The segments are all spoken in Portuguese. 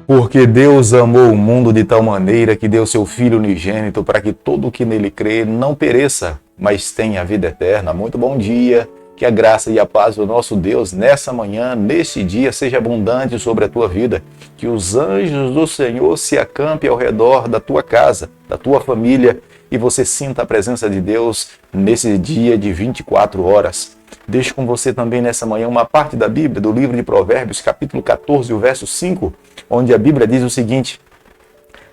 Porque Deus amou o mundo de tal maneira que deu seu Filho unigênito para que todo o que nele crê não pereça, mas tenha a vida eterna. Muito bom dia, que a graça e a paz do nosso Deus nessa manhã, neste dia, seja abundante sobre a tua vida. Que os anjos do Senhor se acampem ao redor da tua casa, da tua família, e você sinta a presença de Deus nesse dia de 24 horas. Deixo com você também nessa manhã uma parte da Bíblia, do livro de Provérbios, capítulo 14, o verso 5, onde a Bíblia diz o seguinte: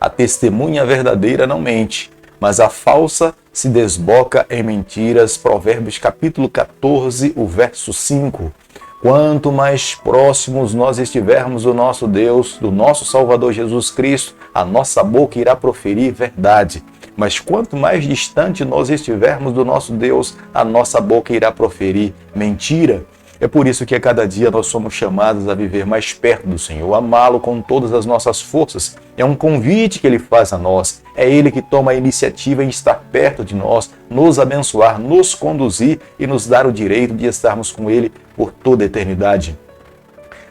a testemunha verdadeira não mente, mas a falsa se desboca em mentiras. Provérbios capítulo 14, o verso 5. Quanto mais próximos nós estivermos do nosso Deus, do nosso Salvador Jesus Cristo, a nossa boca irá proferir verdade. Mas quanto mais distante nós estivermos do nosso Deus, a nossa boca irá proferir mentira. É por isso que a cada dia nós somos chamados a viver mais perto do Senhor, amá-lo com todas as nossas forças. É um convite que Ele faz a nós. É Ele que toma a iniciativa em estar perto de nós, nos abençoar, nos conduzir e nos dar o direito de estarmos com Ele por toda a eternidade.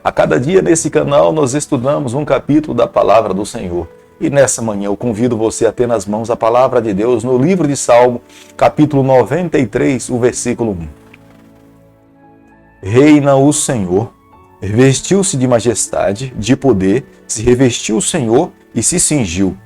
A cada dia nesse canal nós estudamos um capítulo da Palavra do Senhor. E nessa manhã eu convido você a ter nas mãos a Palavra de Deus no livro de Salmo, capítulo 93, o versículo 1. Reina o Senhor, revestiu-se de majestade, de poder, se revestiu o Senhor e se cingiu.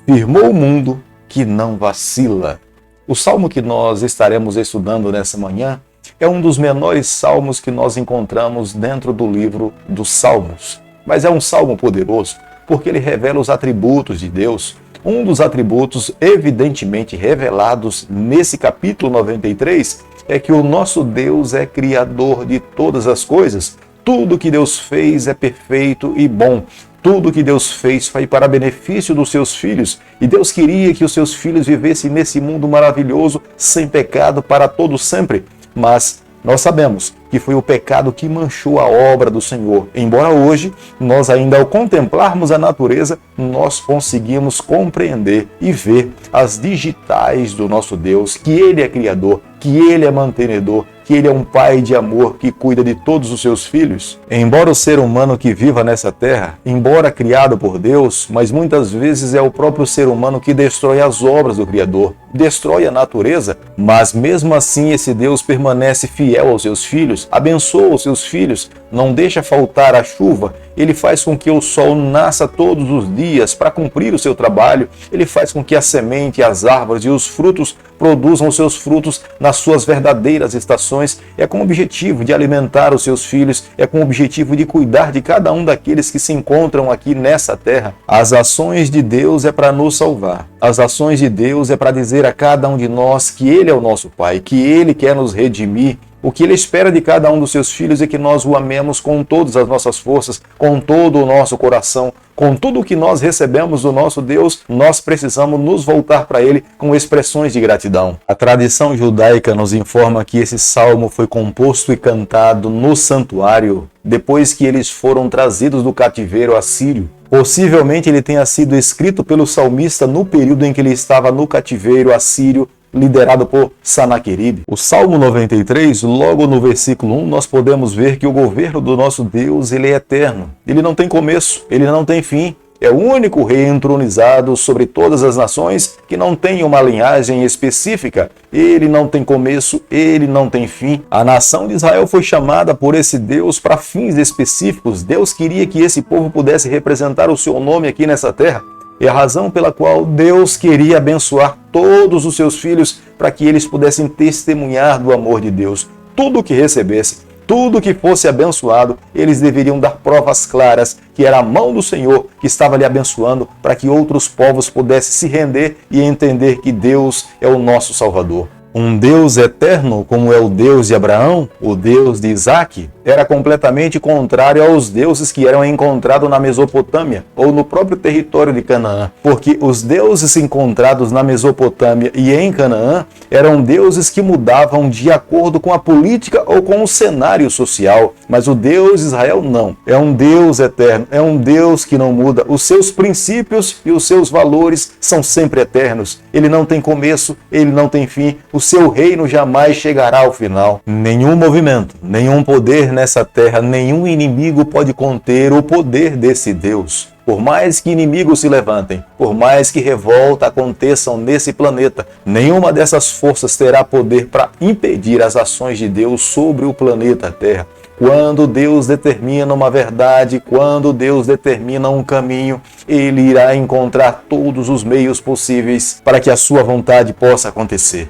Firmou o mundo que não vacila. O salmo que nós estaremos estudando nessa manhã é um dos menores salmos que nós encontramos dentro do livro dos Salmos. Mas é um salmo poderoso porque ele revela os atributos de Deus. Um dos atributos evidentemente revelados nesse capítulo 93 é que o nosso Deus é criador de todas as coisas. Tudo que Deus fez é perfeito e bom. Tudo que Deus fez foi para benefício dos seus filhos. E Deus queria que os seus filhos vivessem nesse mundo maravilhoso, sem pecado, para todo sempre. Mas nós sabemos que foi o pecado que manchou a obra do Senhor. Embora hoje, nós ainda ao contemplarmos a natureza, nós conseguimos compreender e ver as digitais do nosso Deus, que Ele é Criador, que Ele é mantenedor, que Ele é um Pai de amor que cuida de todos os seus filhos. Embora o ser humano que viva nessa terra, embora criado por Deus, mas muitas vezes é o próprio ser humano que destrói as obras do Criador, destrói a natureza, mas mesmo assim esse Deus permanece fiel aos seus filhos, abençoa os seus filhos, não deixa faltar a chuva, Ele faz com que o sol nasça todos os dias para cumprir o seu trabalho, Ele faz com que a semente, as árvores e os frutos produzam os seus frutos nas suas verdadeiras estações. É com o objetivo de alimentar os seus filhos, é com o objetivo de cuidar de cada um daqueles que se encontram aqui nessa terra. As ações de Deus é para nos salvar. As ações de Deus é para dizer a cada um de nós que Ele é o nosso Pai, que Ele quer nos redimir. O que Ele espera de cada um dos seus filhos é que nós o amemos com todas as nossas forças, com todo o nosso coração, com tudo o que nós recebemos do nosso Deus. Nós precisamos nos voltar para Ele com expressões de gratidão. A tradição judaica nos informa que esse salmo foi composto e cantado no santuário depois que eles foram trazidos do cativeiro assírio. Possivelmente ele tenha sido escrito pelo salmista no período em que ele estava no cativeiro assírio, liderado por Sanaqueribe. O Salmo 93, logo no versículo 1, nós podemos ver que o governo do nosso Deus, ele é eterno. Ele não tem começo, ele não tem fim. É o único rei entronizado sobre todas as nações que não tem uma linhagem específica. Ele não tem começo, ele não tem fim. A nação de Israel foi chamada por esse Deus para fins específicos. Deus queria que esse povo pudesse representar o seu nome aqui nessa terra. É a razão pela qual Deus queria abençoar todos os seus filhos para que eles pudessem testemunhar do amor de Deus. Tudo o que recebesse, tudo que fosse abençoado, eles deveriam dar provas claras que era a mão do Senhor que estava lhe abençoando para que outros povos pudessem se render e entender que Deus é o nosso Salvador. Um Deus eterno, como é o Deus de Abraão, o Deus de Isaac, era completamente contrário aos deuses que eram encontrados na Mesopotâmia ou no próprio território de Canaã, porque os deuses encontrados na Mesopotâmia e em Canaã eram deuses que mudavam de acordo com a política ou com o cenário social, mas o Deus de Israel não. É um Deus eterno, é um Deus que não muda. Os seus princípios e os seus valores são sempre eternos. Ele não tem começo, ele não tem fim. O seu reino jamais chegará ao final. Nenhum movimento, nenhum poder nessa terra, nenhum inimigo pode conter o poder desse Deus. Por mais que inimigos se levantem, por mais que revolta aconteçam nesse planeta, nenhuma dessas forças terá poder para impedir as ações de Deus sobre o planeta Terra. Quando Deus determina uma verdade, quando Deus determina um caminho, Ele irá encontrar todos os meios possíveis para que a sua vontade possa acontecer.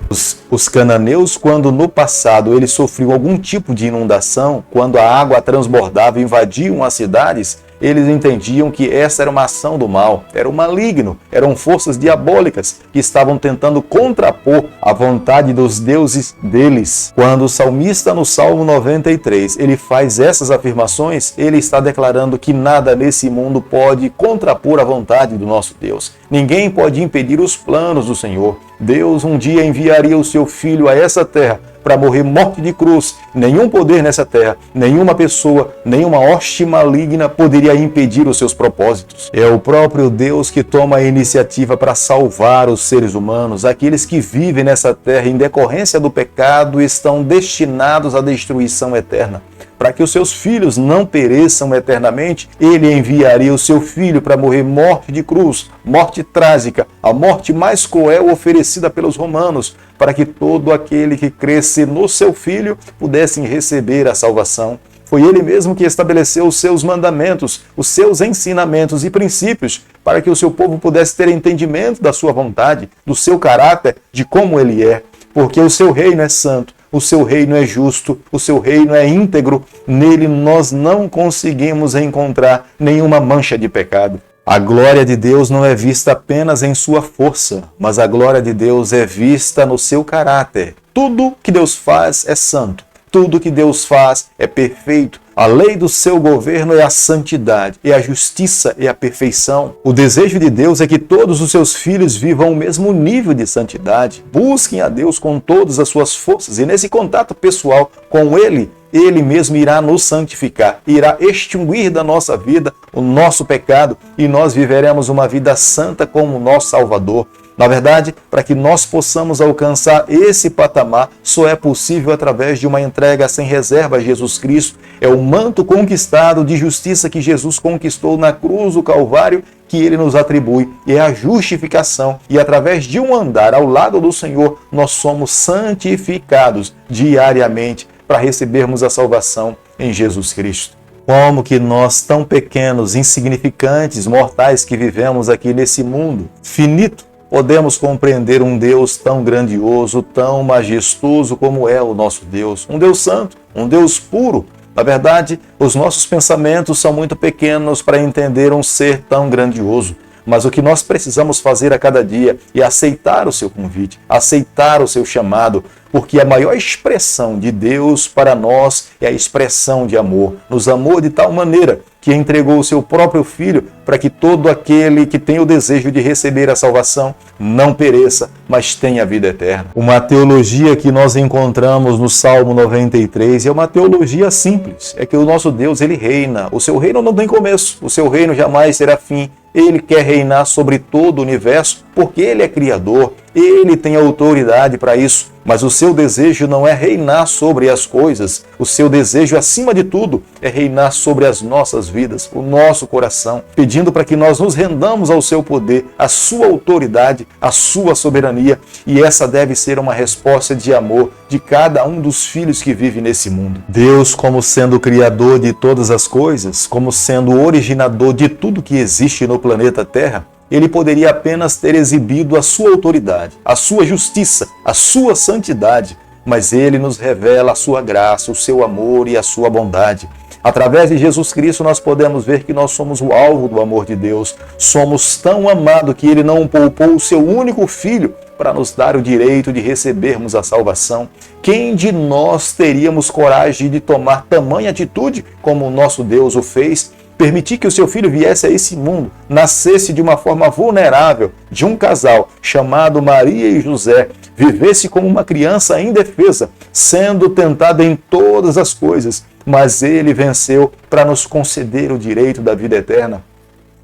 Os cananeus, quando no passado eles sofriam algum tipo de inundação, quando a água transbordava e invadiam as cidades, eles entendiam que essa era uma ação do mal, era o maligno, eram forças diabólicas que estavam tentando contrapor a vontade dos deuses deles. Quando o salmista no Salmo 93, ele faz essas afirmações, ele está declarando que nada nesse mundo pode contrapor a vontade do nosso Deus. Ninguém pode impedir os planos do Senhor. Deus um dia enviaria o seu Filho a essa terra para morrer morte de cruz. Nenhum poder nessa terra, nenhuma pessoa, nenhuma hoste maligna poderia impedir os seus propósitos. É o próprio Deus que toma a iniciativa para salvar os seres humanos. Aqueles que vivem nessa terra em decorrência do pecado estão destinados à destruição eterna. Para que os seus filhos não pereçam eternamente, ele enviaria o seu filho para morrer morte de cruz, morte trágica, a morte mais cruel oferecida pelos romanos, para que todo aquele que cresce no seu filho pudesse receber a salvação. Foi ele mesmo que estabeleceu os seus mandamentos, os seus ensinamentos e princípios, para que o seu povo pudesse ter entendimento da sua vontade, do seu caráter, de como ele é, porque o seu reino é santo. O seu reino é justo, o seu reino é íntegro, nele nós não conseguimos encontrar nenhuma mancha de pecado. A glória de Deus não é vista apenas em sua força, mas a glória de Deus é vista no seu caráter. Tudo que Deus faz é santo, tudo que Deus faz é perfeito. A lei do seu governo é a santidade, é a justiça, é a perfeição. O desejo de Deus é que todos os seus filhos vivam o mesmo nível de santidade. Busquem a Deus com todas as suas forças e nesse contato pessoal com Ele, Ele mesmo irá nos santificar, irá extinguir da nossa vida o nosso pecado e nós viveremos uma vida santa como nosso Salvador. Na verdade, para que nós possamos alcançar esse patamar, só é possível através de uma entrega sem reserva a Jesus Cristo. É o manto conquistado de justiça que Jesus conquistou na cruz do Calvário que ele nos atribui. É a justificação. E através de um andar ao lado do Senhor, nós somos santificados diariamente para recebermos a salvação em Jesus Cristo. Como que nós, tão pequenos, insignificantes, mortais que vivemos aqui nesse mundo finito, podemos compreender um Deus tão grandioso, tão majestoso como é o nosso Deus. Um Deus santo, um Deus puro. Na verdade, os nossos pensamentos são muito pequenos para entender um ser tão grandioso. Mas o que nós precisamos fazer a cada dia é aceitar o seu convite, aceitar o seu chamado, porque a maior expressão de Deus para nós é a expressão de amor. Nos amou de tal maneira que entregou o seu próprio Filho para que todo aquele que tem o desejo de receber a salvação não pereça, mas tenha a vida eterna. Uma teologia que nós encontramos no Salmo 93 é uma teologia simples. É que o nosso Deus, ele reina. O seu reino não tem começo. O seu reino jamais terá fim. Ele quer reinar sobre todo o universo porque ele é criador. Ele tem autoridade para isso. Mas o seu desejo não é reinar sobre as coisas. O seu desejo, acima de tudo, é reinar sobre as nossas vidas, o nosso coração, pedindo para que nós nos rendamos ao seu poder, à sua autoridade, à sua soberania. E essa deve ser uma resposta de amor de cada um dos filhos que vive nesse mundo. Deus, como sendo o criador de todas as coisas, como sendo o originador de tudo que existe no planeta Terra, ele poderia apenas ter exibido a sua autoridade, a sua justiça, a sua santidade, mas ele nos revela a sua graça, o seu amor e a sua bondade. Através de Jesus Cristo nós podemos ver que nós somos o alvo do amor de Deus. Somos tão amados que ele não poupou o seu único filho para nos dar o direito de recebermos a salvação. Quem de nós teríamos coragem de tomar tamanha atitude como o nosso Deus o fez? Permitir que o seu filho viesse a esse mundo, nascesse de uma forma vulnerável, de um casal chamado Maria e José, vivesse como uma criança indefesa, sendo tentado em todas as coisas, mas ele venceu para nos conceder o direito da vida eterna.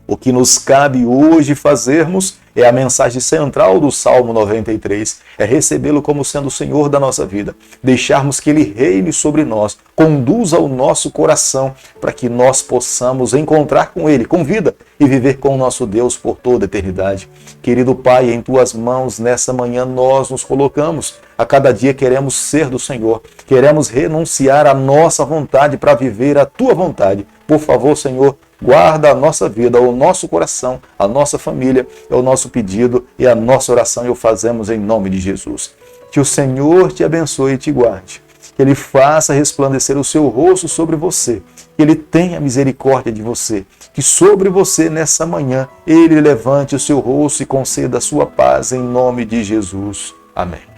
O que nos cabe hoje fazermos É a mensagem central do Salmo 93. É recebê-lo como sendo o Senhor da nossa vida. Deixarmos que Ele reine sobre nós, conduza o nosso coração para que nós possamos encontrar com Ele, com vida, e viver com o nosso Deus por toda a eternidade. Querido Pai, em Tuas mãos, nessa manhã nós nos colocamos. A cada dia queremos ser do Senhor. Queremos renunciar à nossa vontade para viver a Tua vontade. Por favor, Senhor, guarda a nossa vida, o nosso coração, a nossa família. É o nosso pedido e a nossa oração e o fazemos em nome de Jesus. Que o Senhor te abençoe e te guarde. Que Ele faça resplandecer o seu rosto sobre você. Que Ele tenha misericórdia de você. Que sobre você, nessa manhã, Ele levante o seu rosto e conceda a sua paz em nome de Jesus. Amém.